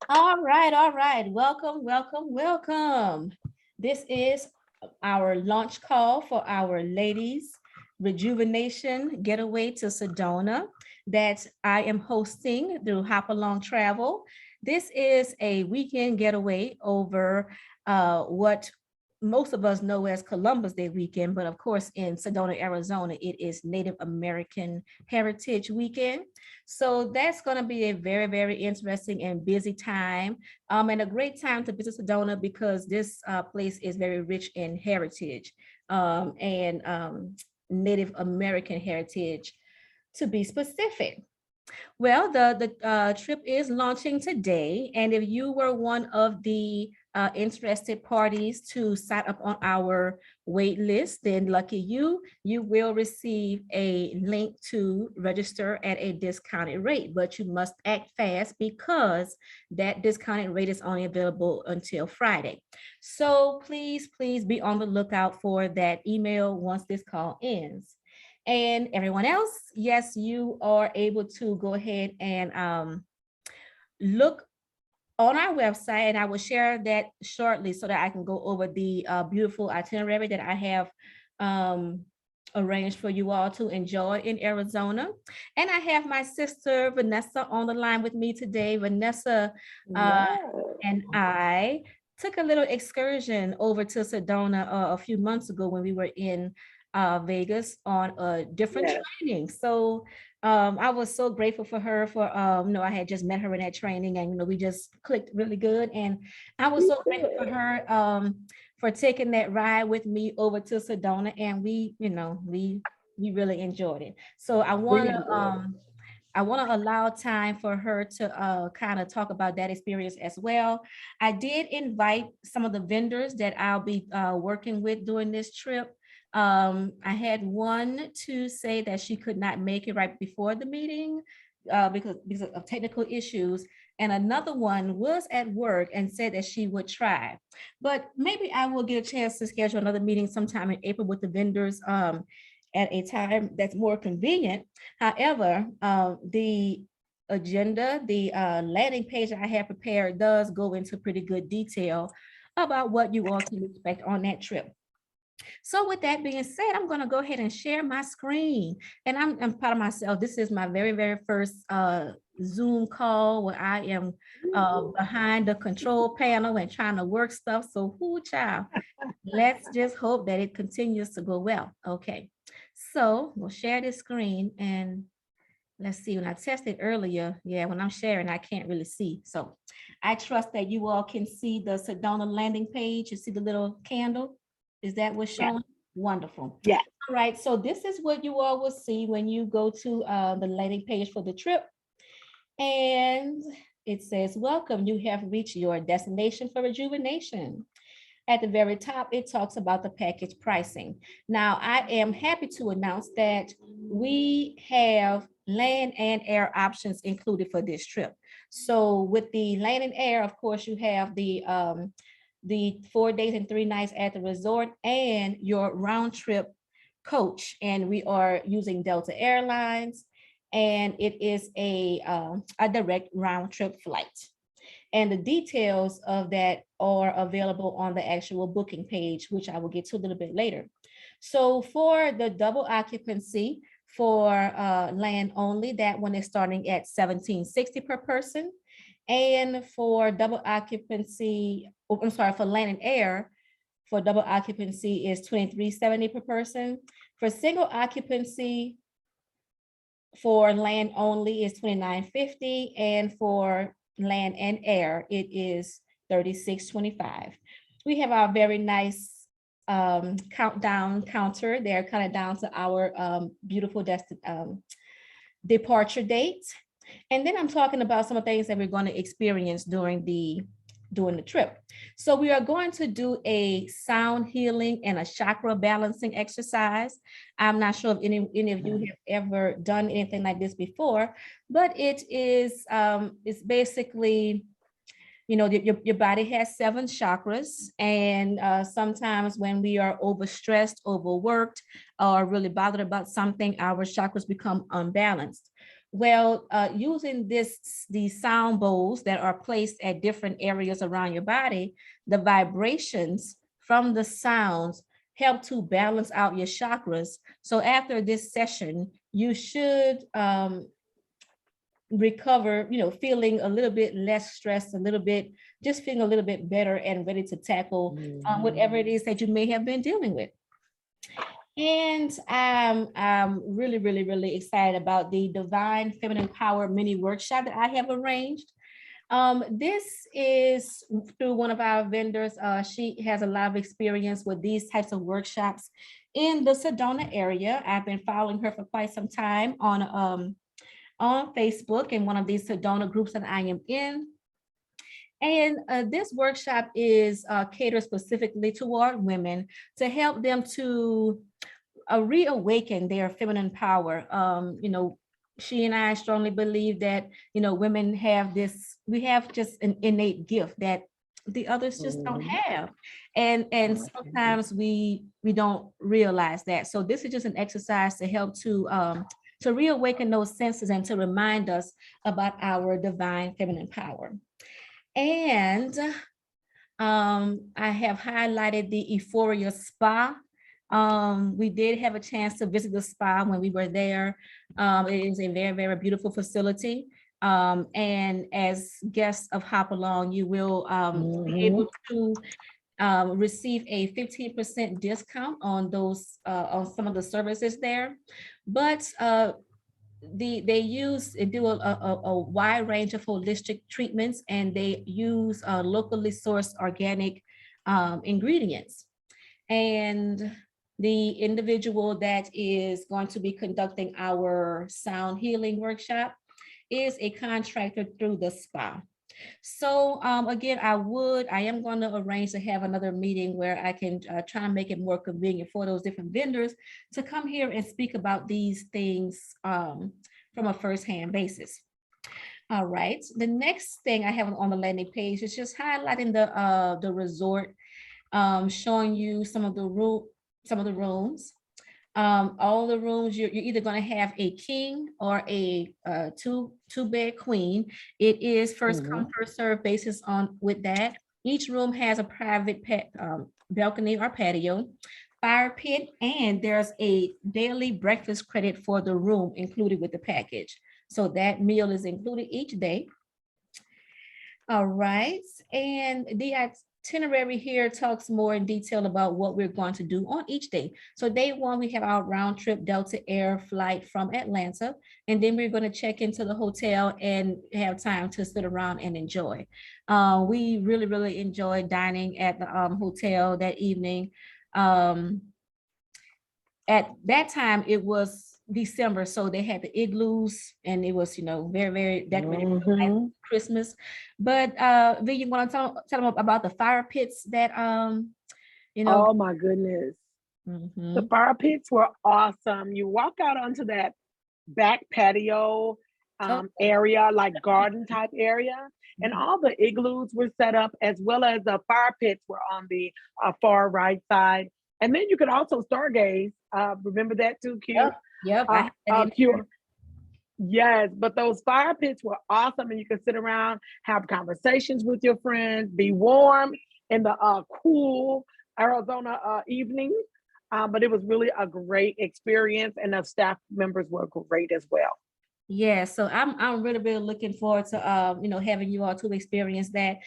All right, all right. Welcome, welcome, welcome. This is our launch call for our ladies rejuvenation getaway to Sedona that I am hosting through Hop Along Travel. This is a weekend getaway over what most of us know as Columbus Day weekend, but of course in Sedona, Arizona, it is Native American Heritage Weekend. So that's going to be a very, very interesting and busy time, and a great time to visit Sedona because this place is very rich in heritage and Native American heritage, to be specific. Well, the trip is launching today, and if you were one of the interested parties to sign up on our wait list, then lucky you, you will receive a link to register at a discounted rate, but you must act fast because that discounted rate is only available until Friday. So please, please be on the lookout for that email once this call ends. And everyone else, yes, you are able to go ahead and look on our website, and I will share that shortly so that I can go over the beautiful itinerary that I have arranged for you all to enjoy in Arizona. And I have my sister Vanessa on the line with me today. Vanessa uh, Yeah. and I took a little excursion over to Sedona a few months ago when we were in Vegas on a different Yeah. training. So I was so grateful for her for I had just met her in that training, and we just clicked really good. And I was Me so grateful for too. her for taking that ride with me over to Sedona, and we really enjoyed it. So We enjoyed it. I want to allow time for her to kind of talk about that experience as well. I did invite some of the vendors that I'll be working with during this trip. I had one to say that she could not make it right before the meeting because of technical issues. And another one was at work and said that she would try. But maybe I will get a chance to schedule another meeting sometime in April with the vendors at a time that's more convenient. However, the agenda, the landing page I have prepared does go into pretty good detail about what you all can expect on that trip. So with that being said, I'm going to go ahead and share my screen. And I'm proud of myself. This is my very, very first Zoom call where I am behind the control panel and trying to work stuff. So whoo child, let's just hope that it continues to go well. Okay. So we'll share this screen and let's see. When I tested earlier, yeah, when I'm sharing, I can't really see. So I trust that you all can see the Sedona landing page. You see the little candle? Is that what's Yeah. showing? Wonderful. Yeah. All right, so this is what you all will see when you go to the landing page for the trip. And it says, welcome, you have reached your destination for rejuvenation. At the very top, it talks about the package pricing. Now, I am happy to announce that we have land and air options included for this trip. So with the land and air, of course, you have the 4 days and 3 nights at the resort and your round trip coach. And we are using Delta Airlines, and it is a direct round trip flight. And the details of that are available on the actual booking page, which I will get to a little bit later. So for the double occupancy for land only, that one is starting at $17.60 per person. And for double occupancy, oh, I'm sorry, for land and air, for double occupancy is $23.70 per person. For single occupancy, for land only is $29.50, and for land and air, it is $36.25. We have our very nice countdown counter. They're kind of down to our beautiful departure date. And then I'm talking about some of the things that we're going to experience during the trip. So we are going to do a sound healing and a chakra balancing exercise. I'm not sure if any of you have ever done anything like this before, but it's basically, your body has 7 chakras, and sometimes when we are overstressed, overworked, or really bothered about something, our chakras become unbalanced. Well, using these sound bowls that are placed at different areas around your body, the vibrations from the sounds help to balance out your chakras. So after this session, you should recover, feeling a little bit less stressed, just feeling a little bit better and ready to tackle whatever it is that you may have been dealing with. And I'm really, really, really excited about the Divine Feminine Power mini workshop that I have arranged. This is through one of our vendors. She has a lot of experience with these types of workshops in the Sedona area. I've been following her for quite some time on Facebook in one of these Sedona groups that I am in. And this workshop is catered specifically toward women to help them to reawaken their feminine power. She and I strongly believe that, women have we have just an innate gift that the others just don't have. And sometimes we don't realize that. So this is just an exercise to help to reawaken those senses and to remind us about our divine feminine power. And I have highlighted the Euphoria Spa. We did have a chance to visit the spa when we were there. It is a very, very beautiful facility. And as guests of Hop Along, you will be able to receive a 15% discount on those on some of the services there. But they do a wide range of holistic treatments, and they use locally sourced organic ingredients. And the individual that is going to be conducting our sound healing workshop is a contractor through the spa. So again, I am going to arrange to have another meeting where I can try to make it more convenient for those different vendors to come here and speak about these things from a firsthand basis. All right, the next thing I have on the landing page is just highlighting the resort, showing you some of the rooms. All the rooms, you're either going to have a king or a two-bed queen. It is first come, first serve basis on with that. Each room has a private balcony or patio, fire pit, and there's a daily breakfast credit for the room included with the package. So that meal is included each day. All right, and the itinerary here talks more in detail about what we're going to do on each day. So day one, we have our round trip Delta Air flight from Atlanta, and then we're going to check into the hotel and have time to sit around and enjoy. We really, really enjoyed dining at the hotel that evening. At that time, it was December, so they had the igloos, and it was, very, very decorated for Christmas. But V, you want to tell them about the fire pits that Oh my goodness. The fire pits were awesome. You walk out onto that back patio area, like garden type area, and all the igloos were set up, as well as the fire pits were on the far right side. And then you could also stargaze. Remember that too, Q? Yep. Q. Yes, but those fire pits were awesome, and you can sit around, have conversations with your friends, be warm in the cool Arizona evening. But it was really a great experience, and the staff members were great as well. Yeah, so I'm really, really looking forward to having you all to experience that.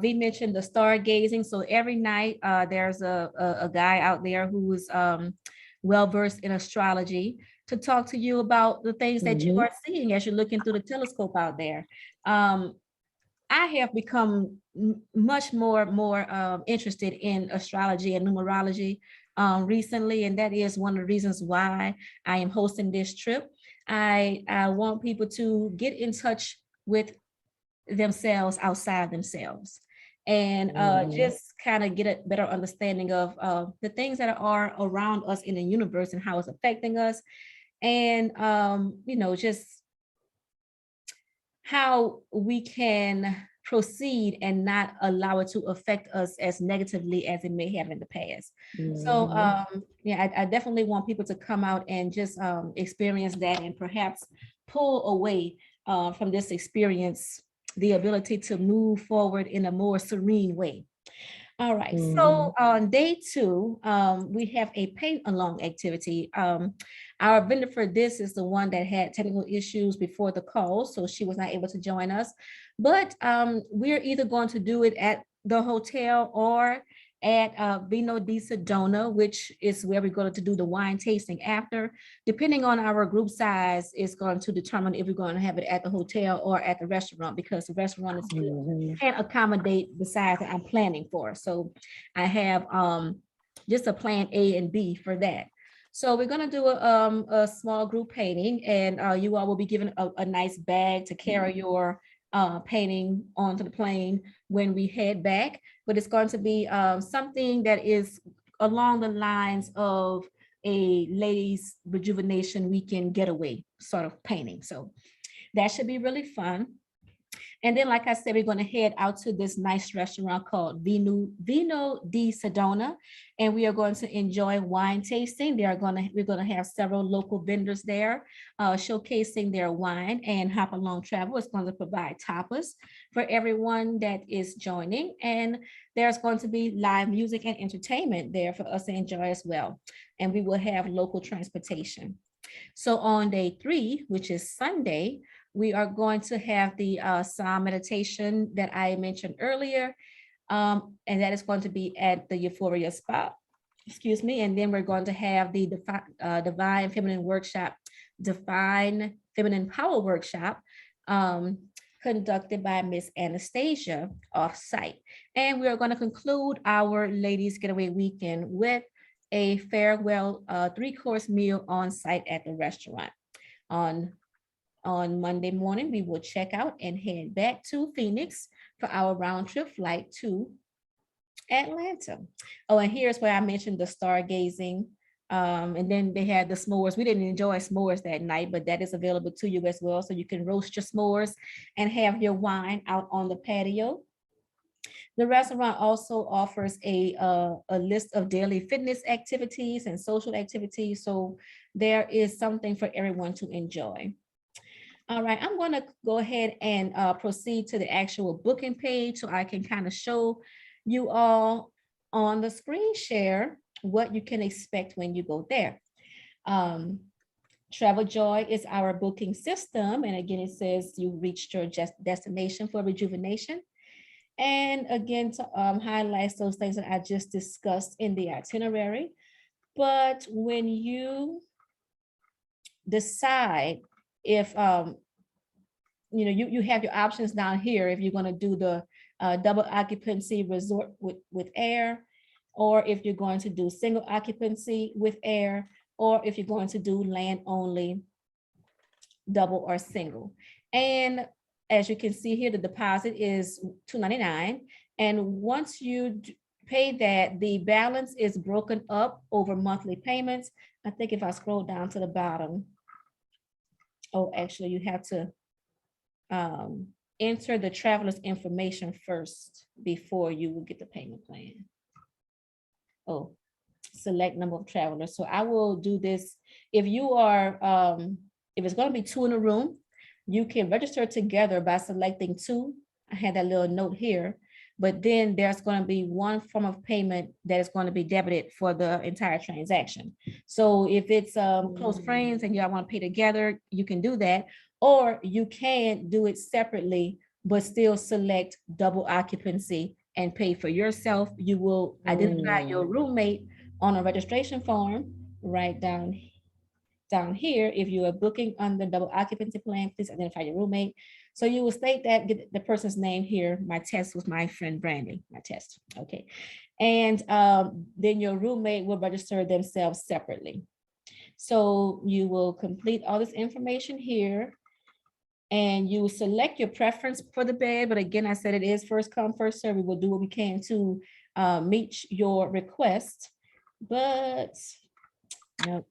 V mentioned the stargazing. So every night there's a guy out there who is well versed in astrology to talk to you about the things that you are seeing as you're looking through the telescope out there. I have become much more interested in astrology and numerology recently, and that is one of the reasons why I am hosting this trip. I want people to get in touch with themselves outside themselves, and just kind of get a better understanding of the things that are around us in the universe and how it's affecting us, and just how we can proceed and not allow it to affect us as negatively as it may have in the past. So yeah, I definitely want people to come out and just experience that, and perhaps pull away from this experience the ability to move forward in a more serene way. All right, so on day 2, we have a paint along activity. Our vendor for this is the one that had technical issues before the call, so she was not able to join us. But we're either going to do it at the hotel or at Vino di Sedona, which is where we're going to do the wine tasting after. Depending on our group size, is going to determine if we're going to have it at the hotel or at the restaurant, because the restaurant is can't accommodate the size that I'm planning for. So I have just a plan A and B for that. So we're going to do a small group painting, and you all will be given a nice bag to carry your painting onto the plane when we head back. But it's going to be something that is along the lines of a ladies rejuvenation weekend getaway sort of painting. So that should be really fun. And then, like I said, we're going to head out to this nice restaurant called Vino di Sedona, and we are going to enjoy wine tasting. We're going to have several local vendors there showcasing their wine, and Hop Along Travel is going to provide tapas for everyone that is joining. And there's going to be live music and entertainment there for us to enjoy as well. And we will have local transportation. So on day 3, which is Sunday, we are going to have the Psalm meditation that I mentioned earlier, and that is going to be at the Euphoria Spa, excuse me. And then we're going to have the Divine Feminine Workshop, Divine Feminine Power Workshop, conducted by Miss Anastasia off-site. And we are going to conclude our Ladies Getaway weekend with a farewell 3-course meal on site at the restaurant. On Monday morning, we will check out and head back to Phoenix for our round trip flight to Atlanta. Oh, and here's where I mentioned the stargazing. And then they had the s'mores. We didn't enjoy s'mores that night, but that is available to you as well. So you can roast your s'mores and have your wine out on the patio. The restaurant also offers a list of daily fitness activities and social activities. So there is something for everyone to enjoy. All right, I'm going to go ahead and proceed to the actual booking page so I can kind of show you all on the screen share what you can expect when you go there. Travel Joy is our booking system. And again, it says you reached your destination for rejuvenation. And again, to highlight those things that I just discussed in the itinerary. But when you decide if you have your options down here, if you're going to do the double occupancy resort with air, or if you're going to do single occupancy with air, or if you're going to do land only, double or single. And as you can see here, the deposit is $299. And once you pay that, the balance is broken up over monthly payments. I think if I scroll down to the bottom, oh, actually you have to enter the traveler's information first before you will get the payment plan. Oh, select number of travelers. So I will do this. If you are, if it's going to be 2 in a room, you can register together by selecting 2. I had that little note here, but then there's going to be one form of payment that is going to be debited for the entire transaction. So if it's close friends and y'all want to pay together, you can do that, or you can do it separately, but still select double occupancy and pay for yourself. You will identify your roommate on a registration form right down here. If you are booking under double occupancy plan, please identify your roommate. So you will state that, get the person's name here. My test was my friend Brandy, my test. Okay. And then your roommate will register themselves separately. So you will complete all this information here, and you will select your preference for the bed. But again, I said it is first come, first serve. We will do what we can to meet your request. But no,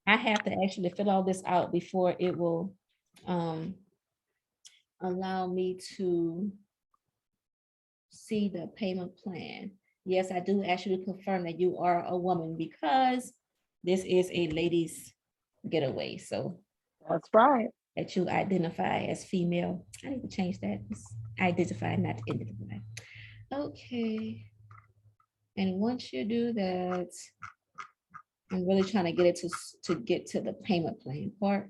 I have to actually fill all this out before it will allow me to see the payment plan. Yes, I do actually confirm that you are a woman because this is a ladies getaway. So That's right. That you identify as female. I need to change that. It's identify, not identify. Okay. And once you do that, I'm really trying to get it to get to the payment plan part.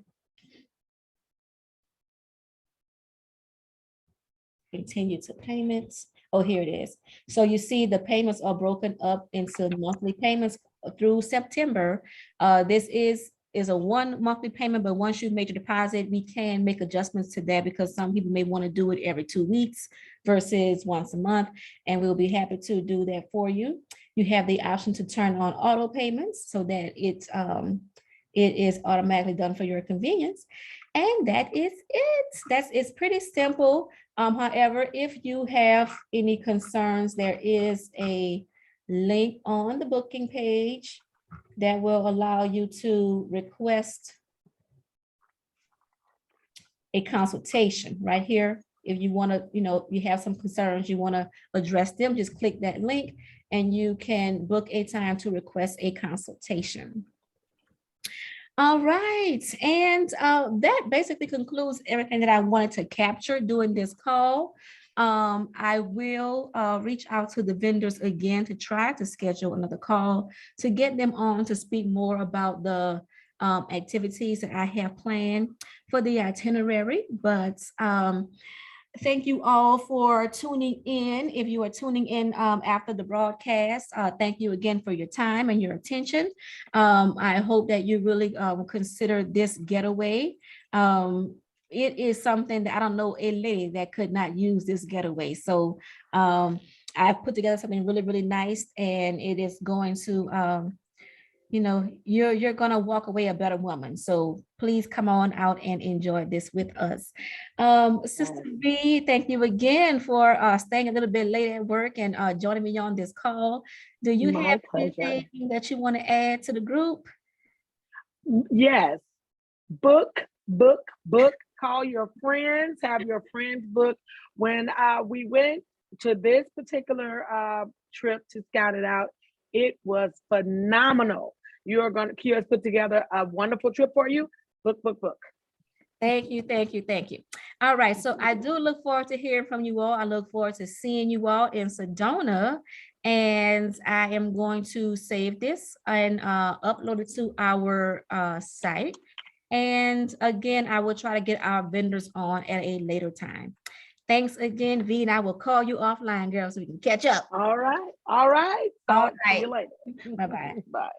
Continue to payments. Oh, here it is. So you see the payments are broken up into monthly payments through September. This is a one monthly payment, but once you make your deposit, we can make adjustments to that because some people may want to do it every 2 weeks versus once a month, and we'll be happy to do that for you. You have the option to turn on auto payments so that it is automatically done for your convenience. And that is it. It's pretty simple. However, if you have any concerns, there is a link on the booking page that will allow you to request a consultation right here. If you want to, you have some concerns, you want to address them, just click that link and you can book a time to request a consultation. All right, and that basically concludes everything that I wanted to capture during this call. I will reach out to the vendors again to try to schedule another call to get them on to speak more about the activities that I have planned for the itinerary. But thank you all for tuning in. If you are tuning in after the broadcast, thank you again for your time and your attention. I hope that you really consider this getaway. It is something that I don't know a lady that could not use this getaway. So I put together something really, really nice, and it is going to you're gonna walk away a better woman. So please come on out and enjoy this with us. Sister V, thank you again for staying a little bit late at work and joining me on this call. Do you have anything that you want to add to the group? Yes. Book. Call your friends, have your friends book. When we went to this particular trip to scout it out, it was phenomenal. Kia's put together a wonderful trip for you. Book. Thank you. All right, so I do look forward to hearing from you all. I look forward to seeing you all in Sedona, and I am going to save this and upload it to our site. And again, I will try to get our vendors on at a later time. Thanks again, V, and I will call you offline, girl, so we can catch up. All right. All right. See you later. Bye-bye. Bye.